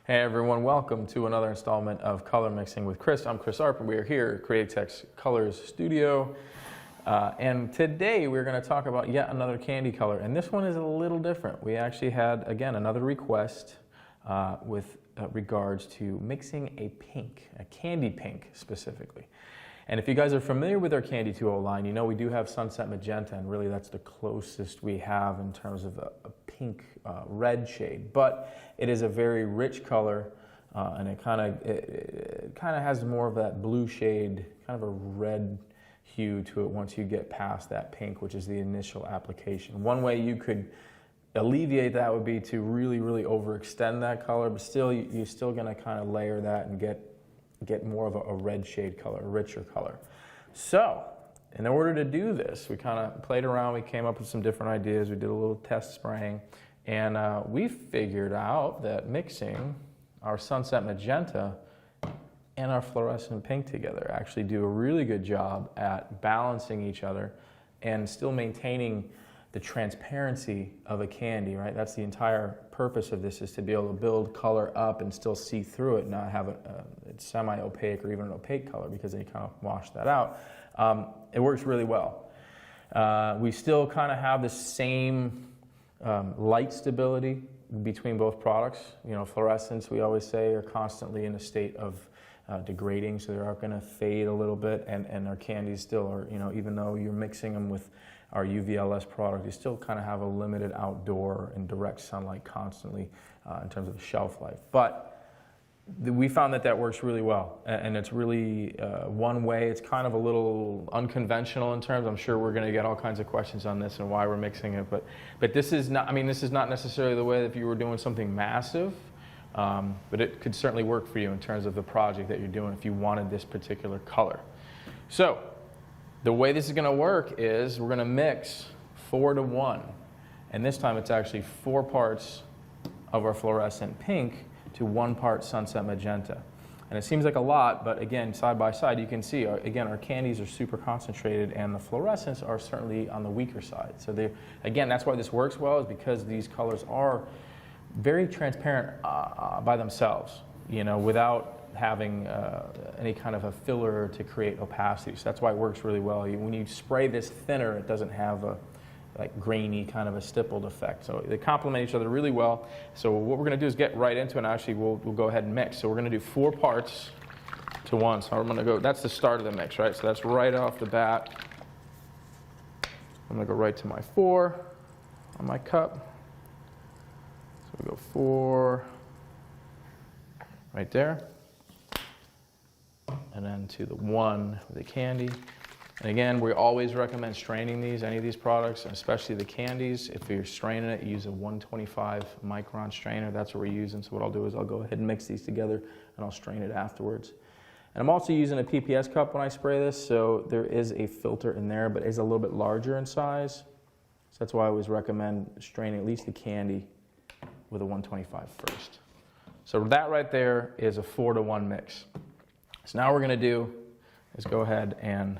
Hey everyone, welcome to another installment of Color Mixing with Chris. I'm Chris Arp and we are here at Createx Colors studio. And today we're going to talk about yet another candy color. And this one is a little different. We actually had, again, another request with regards to mixing a pink, a candy pink specifically. And if you guys are familiar with our Candy 2.0 line, you know we do have Sunset Magenta, and really that's the closest we have in terms of a pink red shade. But it is a very rich color, and it kind of has more of that blue shade, kind of a red hue to it once you get past that pink, which is the initial application. One way you could alleviate that would be to really overextend that color, but still you're still going to kind of layer that and get more of a red shade color, a richer color. So in order to do this, we kind of played around, we came up with some different ideas, we did a little test spraying, and we figured out that mixing our Sunset Magenta and our fluorescent pink together actually do a really good job at balancing each other and still maintaining the transparency of a candy, right? That's the entire purpose of this, is to be able to build color up and still see through it, not have it's semi-opaque or even an opaque color, because then you kind of wash that out. It works really well. We still kind of have the same light stability between both products. You know, fluorescents, we always say, are constantly in a state of degrading, so they are going to fade a little bit, and our candies still are, you know, even though you're mixing them with our UVLS product, you still kind of have a limited outdoor and direct sunlight constantly in terms of the shelf life. But we found that works really well, and it's really one way. It's kind of a little unconventional in terms. I'm sure we're going to get all kinds of questions on this and why we're mixing it, but this is not. I mean, this is not necessarily the way that if you were doing something massive, but it could certainly work for you in terms of the project that you're doing if you wanted this particular color. So the way this is going to work is we're going to mix 4 to 1, and this time it's actually 4 parts of our fluorescent pink to 1 part Sunset Magenta. And it seems like a lot, but again, side by side, you can see, again, our candies are super concentrated and the fluorescents are certainly on the weaker side. So again, that's why this works well, is because these colors are very transparent by themselves, you know, without having any kind of a filler to create opacity. So that's why it works really well. When you spray this thinner, it doesn't have a like grainy kind of a stippled effect. So they complement each other really well. So what we're going to do is get right into it, and actually we'll go ahead and mix. So we're going to do 4 parts to 1. So I'm going to go, that's the start of the mix, right? So that's right off the bat. I'm going to go right to my 4 on my cup. So we go 4 right there. And then to the 1 with the candy. And again, we always recommend straining any of these products, especially the candies. If you're straining it, use a 125 micron strainer. That's what we're using. So what I'll do is I'll go ahead and mix these together, and I'll strain it afterwards. And I'm also using a PPS cup when I spray this, so there is a filter in there, but it's a little bit larger in size. So that's why I always recommend straining at least the candy with a 125 first. So that right there is a 4 to 1 mix. So now what we're going to do is go ahead and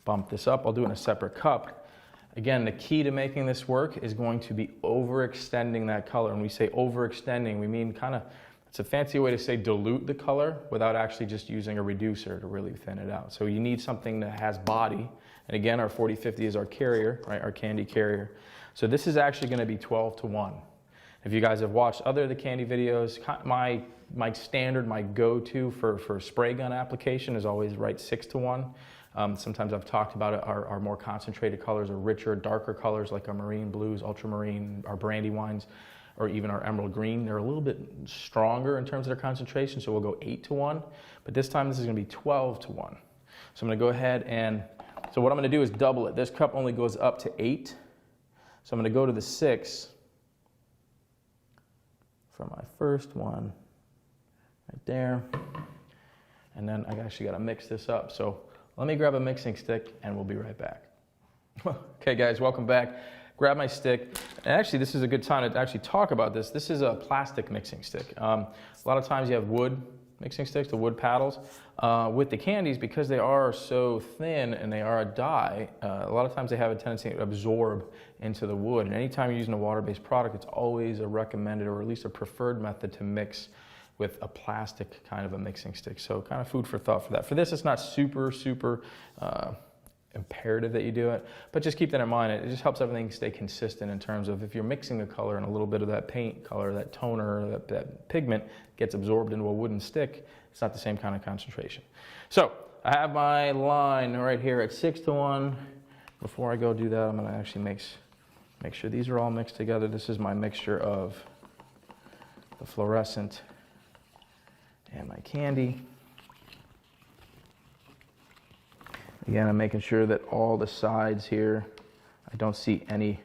bump this up. I'll do it in a separate cup. Again, the key to making this work is going to be overextending that color. When we say overextending, we mean kind of, it's a fancy way to say dilute the color without actually just using a reducer to really thin it out. So you need something that has body. And again, our 4050 is our carrier, right? Our candy carrier. So this is actually going to be 12 to 1. If you guys have watched other of the candy videos, my standard, my go-to for spray gun application is always right 6 to 1. Sometimes I've talked about it, our more concentrated colors or richer, darker colors like our marine blues, ultramarine, our brandywines, or even our emerald green. They're a little bit stronger in terms of their concentration, so we'll go 8 to 1. But this time this is going to be 12 to 1. So I'm going to go ahead and, so what I'm going to do is double it. This cup only goes up to 8. So I'm going to go to the 6 for my first one. Right there. And then I actually got to mix this up. So let me grab a mixing stick and we'll be right back. Okay guys, welcome back. Grab my stick. And actually this is a good time to actually talk about this. This is a plastic mixing stick. A lot of times you have wood mixing sticks, the wood paddles. With the candies, because they are so thin and they are a dye, a lot of times they have a tendency to absorb into the wood. And anytime you're using a water-based product, it's always a recommended or at least a preferred method to mix with a plastic kind of a mixing stick. So kind of food for thought for that. For this, it's not super imperative that you do it, but just keep that in mind. It just helps everything stay consistent in terms of if you're mixing a color and a little bit of that paint color, that toner, that pigment gets absorbed into a wooden stick, it's not the same kind of concentration. So I have my line right here at 6:1. Before I go do that, I'm going to actually make sure these are all mixed together. This is my mixture of the fluorescent and my candy. Again, I'm making sure that all the sides here, I don't see any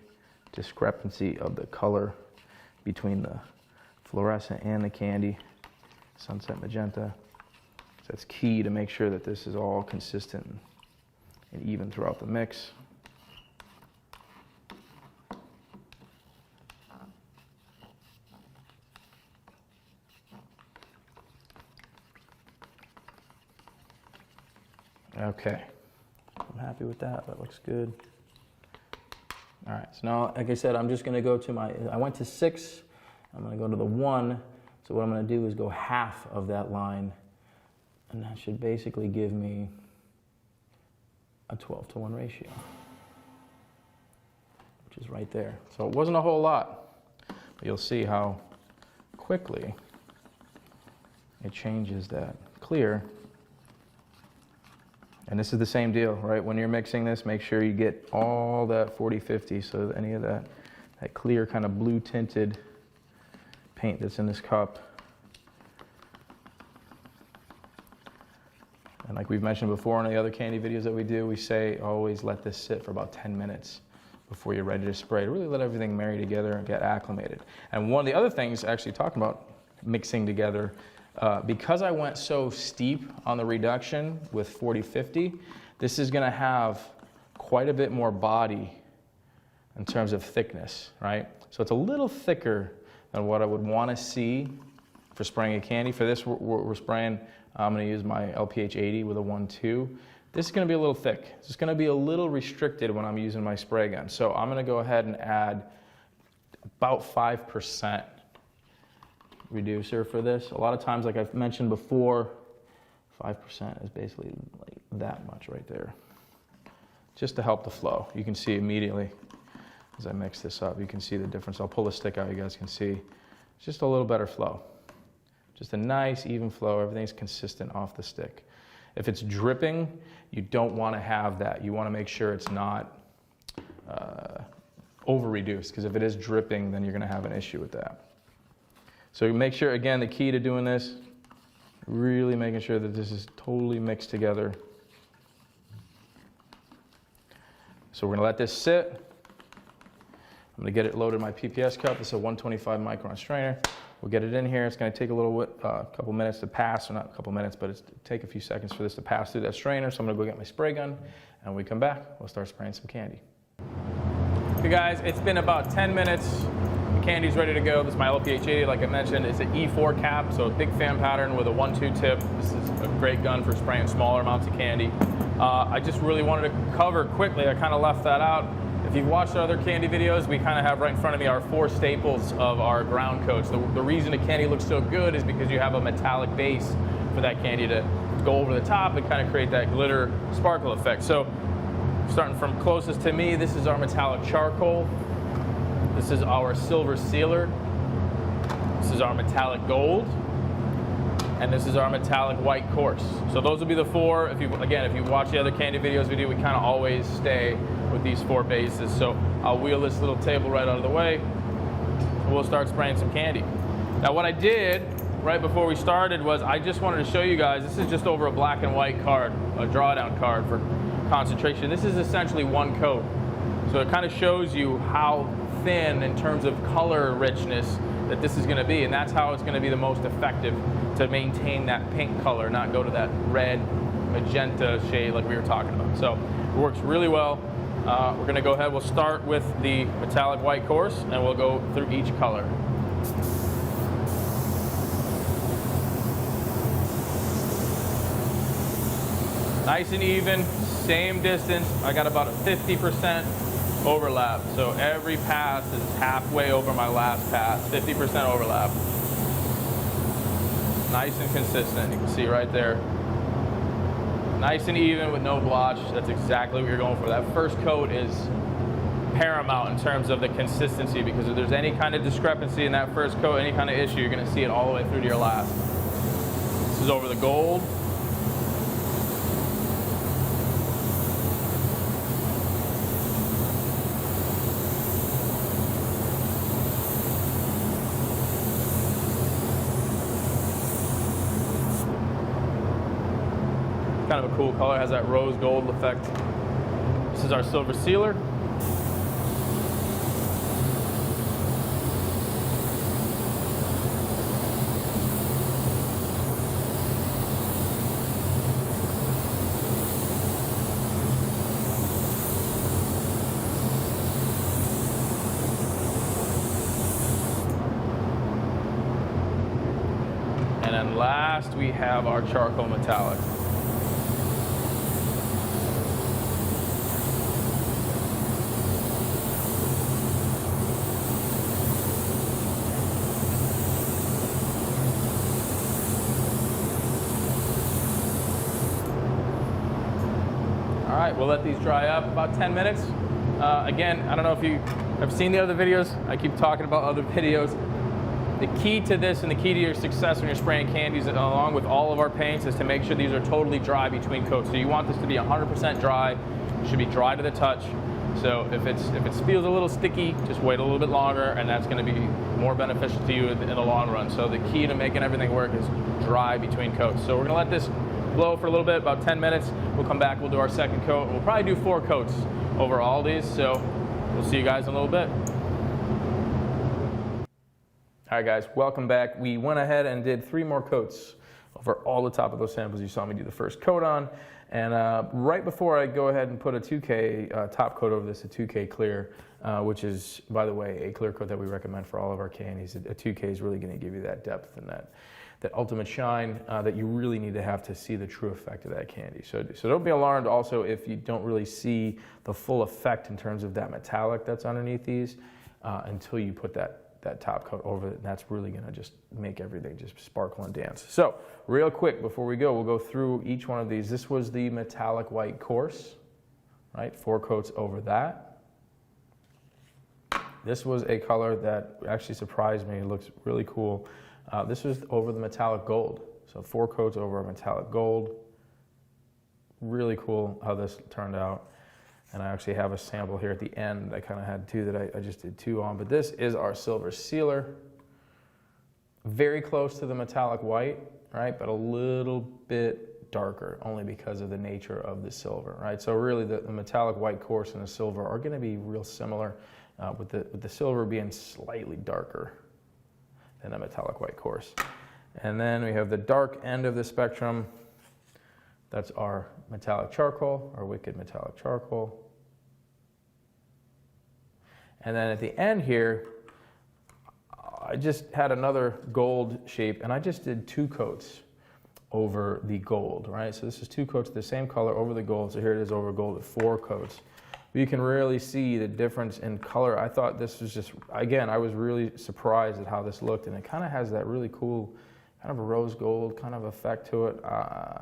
discrepancy of the color between the fluorescent and the candy, sunset magenta. So that's key to make sure that this is all consistent and even throughout the mix. Okay. I'm happy with that. That looks good. All right. So now, like I said, I'm just going to go to I went to 6. I'm going to go to the 1. So what I'm going to do is go half of that line. And that should basically give me a 12:1 ratio, which is right there. So it wasn't a whole lot, but you'll see how quickly it changes that clear. And this is the same deal, right? When you're mixing this, make sure you get all that 40-50, so any of that clear kind of blue tinted paint that's in this cup. And like we've mentioned before in the other candy videos that we do, we say always let this sit for about 10 minutes before you're ready to spray. Really let everything marry together and get acclimated. And one of the other things, actually talking about mixing together, because I went so steep on the reduction with 40-50, this is going to have quite a bit more body in terms of thickness, right? So it's a little thicker than what I would want to see for spraying a candy. For this, we're spraying, I'm going to use my LPH 80 with a 1-2. This is going to be a little thick. It's going to be a little restricted when I'm using my spray gun. So I'm going to go ahead and add about 5% reducer for this. A lot of times, like I've mentioned before, 5% is basically like that much right there, just to help the flow. You can see immediately as I mix this up, you can see the difference. I'll pull the stick out, you guys can see. It's just a little better flow. Just a nice, even flow. Everything's consistent off the stick. If it's dripping, you don't want to have that. You want to make sure it's not over-reduced, because if it is dripping, then you're going to have an issue with that. So make sure, again, the key to doing this, really making sure that this is totally mixed together. So we're going to let this sit. I'm going to get it loaded in my PPS cup. This is a 125 micron strainer. We'll get it in here. It's going to take a couple minutes to pass, or not a couple minutes, but it's take a few seconds for this to pass through that strainer. So I'm going to go get my spray gun, and when we come back, we'll start spraying some candy. Okay, guys, it's been about 10 minutes. Candy's ready to go. This is my LPH 80, like I mentioned. It's an E4 cap, so a big fan pattern with a 1-2 tip. This is a great gun for spraying smaller amounts of candy. I just really wanted to cover quickly, I kind of left that out. If you've watched our other candy videos, we kind of have right in front of me our 4 staples of our ground coats. The reason a candy looks so good is because you have a metallic base for that candy to go over the top and kind of create that glitter sparkle effect. So starting from closest to me, this is our metallic charcoal. This is our silver sealer. This is our metallic gold. And this is our metallic white coarse. So those will be the 4. If you watch the other candy videos we do, we kind of always stay with these 4 bases. So I'll wheel this little table right out of the way, and we'll start spraying some candy. Now what I did right before we started was I just wanted to show you guys, this is just over a black and white card, a drawdown card for concentration. This is essentially 1 coat. So it kind of shows you how thin in terms of color richness that this is going to be, and that's how it's going to be the most effective to maintain that pink color, not go to that red magenta shade like we were talking about. So it works really well. We're going to go ahead, we'll start with the metallic white coarse, and we'll go through each color. Nice and even, same distance. I got about a 50% overlap. So every pass is halfway over my last pass, 50% overlap. Nice and consistent, you can see right there. Nice and even with no blotch. That's exactly what you're going for. That first coat is paramount in terms of the consistency, because if there's any kind of discrepancy in that first coat, any kind of issue, you're gonna see it all the way through to your last. This is over the gold. Kind of a cool color, has that rose gold effect. This is our silver sealer. And then last we have our charcoal metallic. All right, we'll let these dry up about 10 minutes. Again, I don't know if you have seen the other videos. I keep talking about other videos. The key to this and the key to your success when you're spraying candies, along with all of our paints, is to make sure these are totally dry between coats. So you want this to be 100% dry. It should be dry to the touch. So if it feels a little sticky, just wait a little bit longer, and that's going to be more beneficial to you in the long run. So the key to making everything work is dry between coats. So we're going to let this blow for a little bit, about 10 minutes. We'll come back, we'll do our second coat. We'll probably do 4 coats over all these, so we'll see you guys in a little bit. All right, guys, welcome back. We went ahead and did 3 more coats over all the top of those samples you saw me do the first coat on. And right before I go ahead and put a 2K top coat over this, a 2K clear, which is, by the way, a clear coat that we recommend for all of our candies. A 2K is really going to give you that depth and that ultimate shine that you really need to have to see the true effect of that candy. So don't be alarmed also if you don't really see the full effect in terms of that metallic that's underneath these until you put that top coat over it, and that's really going to just make everything just sparkle and dance. So real quick before we go, we'll go through each one of these. This was the metallic white coarse, right? 4 coats over that. This was a color that actually surprised me. It looks really cool. This was over the metallic gold. So 4 coats over a metallic gold. Really cool how this turned out. And I actually have a sample here at the end. I kind of had 2 that I just did 2 on, but this is our silver sealer. Very close to the metallic white, right? But a little bit darker, only because of the nature of the silver, right? So really the metallic white coarse and the silver are gonna be real similar, with the silver being slightly darker than a metallic white coarse. And then we have the dark end of the spectrum. That's our metallic charcoal, our wicked metallic charcoal. And then at the end here, I just had another gold shape, and I just did 2 coats over the gold, right? So this is 2 coats of the same color over the gold. So here it is over gold with 4 coats. But you can really see the difference in color. I thought this was just, again, I was really surprised at how this looked, and it kind of has that really cool kind of a rose gold kind of effect to it.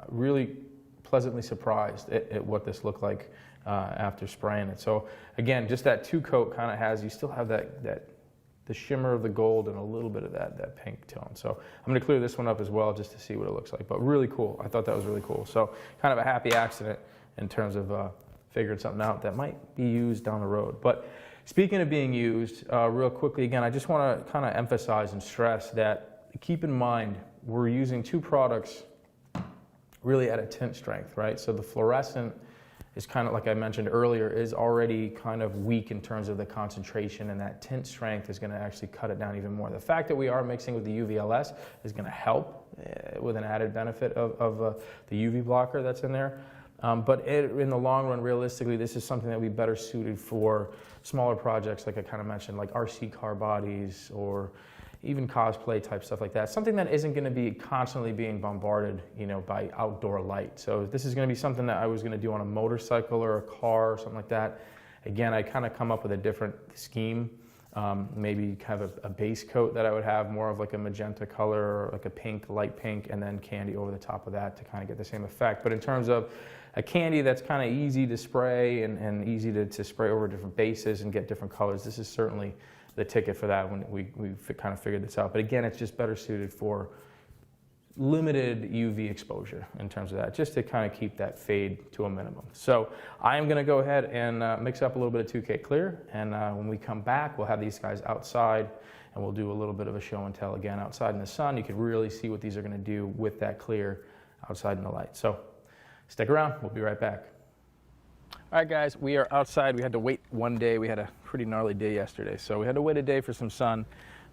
Really pleasantly surprised at what this looked like after spraying it. So again, just that 2 coat kind of has, you still have the shimmer of the gold and a little bit of that pink tone. So I'm going to clear this one up as well just to see what it looks like. But really cool. I thought that was really cool. So kind of a happy accident in terms of figuring something out that might be used down the road. But speaking of being used, real quickly again, I just want to kind of emphasize and stress that keep in mind we're using 2 products really at a tint strength, right? So the fluorescent is kind of, like I mentioned earlier, is already kind of weak in terms of the concentration, and that tint strength is going to actually cut it down even more. The fact that we are mixing with the UVLS is going to help with an added benefit of the UV blocker that's in there. But in the long run, realistically, this is something that would be better suited for smaller projects, like I kind of mentioned, like RC car bodies, or even cosplay type stuff like that. Something that isn't going to be constantly being bombarded, you know, by outdoor light. So if this is going to be something that I was going to do on a motorcycle or a car or something like that, again, I kind of come up with a different scheme. Maybe have a base coat that I would have more of like a magenta color or like a pink, light pink, and then candy over the top of that to kind of get the same effect. But in terms of a candy that's kind of easy to spray and easy to spray over different bases and get different colors, this is certainly the ticket for that when we kind of figured this out. But again, it's just better suited for limited UV exposure in terms of that, just to kind of keep that fade to a minimum. So I am going to go ahead and mix up a little bit of 2K clear, and when we come back, we'll have these guys outside, and we'll do a little bit of a show and tell again outside in the sun. You can really see what these are going to do with that clear outside in the light. So stick around, we'll be right back. All right, guys, we are outside. We had to wait one day. We had a pretty gnarly day yesterday, so we had to wait a day for some sun.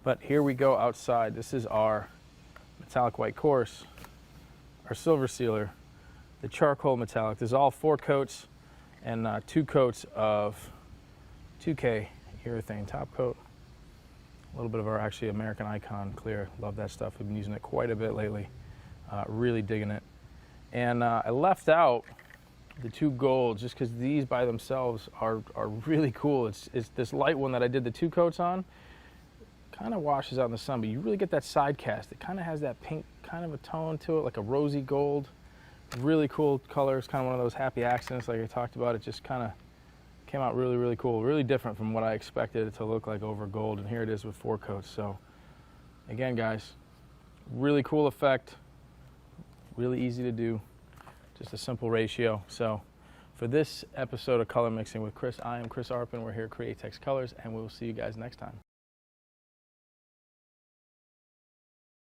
But here we go outside. This is our metallic white course, our silver sealer, the charcoal metallic. There's all 4 coats and 2 coats of 2K urethane top coat. A little bit of our actually American Icon clear. Love that stuff. We've been using it quite a bit lately. Really digging it. And I left out the 2 golds just because these by themselves are really cool. It's this light one that I did the 2 coats on. Kind of washes out in the sun, but you really get that side cast. It kind of has that pink kind of a tone to it, like a rosy gold. Really cool color. It's kind of one of those happy accidents like I talked about. It just kind of came out really, really cool. Really different from what I expected it to look like over gold, and here it is with 4 coats. So again, guys, really cool effect. Really easy to do. Just a simple ratio. So for this episode of Color Mixing with Chris, I am Chris Arpin. We're here at Createx Colors, and we'll see you guys next time.